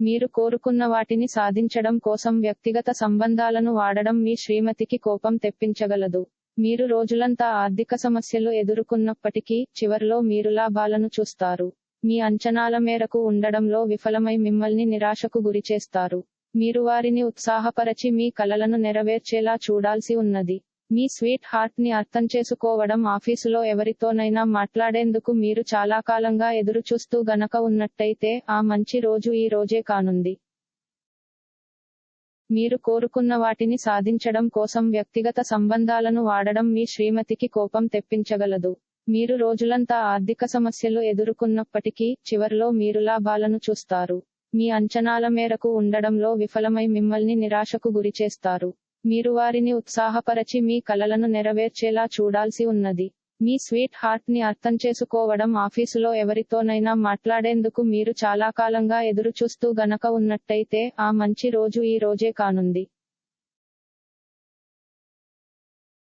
మీరు కోరుకున్న వాటిని సాధించడం కోసం వ్యక్తిగత సంబంధాలను వాడడం మీ శ్రీమతికి కోపం తెప్పించగలదు. మీరు రోజులంతా ఆర్థిక సమస్యలు ఎదుర్కొన్నప్పటికీ, చివర్లో మీరు లాభాలను చూస్తారు. మీ అంచనాల మేరకు ఉండడంలో విఫలమై మిమ్మల్ని నిరాశకు గురిచేస్తారు. మీరు వారిని ఉత్సాహపరచి మీ కలలను నెరవేర్చేలా చూడాల్సి ఉన్నది. మీ స్వీట్ హార్ట్ ని అర్థం చేసుకోవడం ఆఫీసులో ఎవరితోనైనా మాట్లాడేందుకు మీరు చాలా కాలంగా ఎదురుచూస్తూ గనక ఉన్నట్టయితే, ఆ మంచి రోజు ఈ రోజే కానుంది. మీరు కోరుకున్న వాటిని సాధించడం కోసం వ్యక్తిగత సంబంధాలను వాడడం మీ శ్రీమతికి కోపం తెప్పించగలదు. మీరు రోజులంతా ఆర్థిక సమస్యలు ఎదుర్కొన్నప్పటికీ, చివర్లో మీరు లాభాలను చూస్తారు. మీ అంచనాల మేరకు ఉండడంలో విఫలమై మిమ్మల్ని నిరాశకు గురిచేస్తారు. మీరు వారిని ఉత్సాహపరచి మీ కలలను నెరవేర్చేలా చూడాల్సి ఉన్నది. మీ స్వీట్ హార్ట్ ని అర్థం చేసుకోవడం ఆఫీసులో ఎవరితోనైనా మాట్లాడేందుకు మీరు చాలా కాలంగా ఎదురుచూస్తూ గనక ఉన్నట్టయితే, ఆ మంచి రోజు ఈ రోజే కానుంది.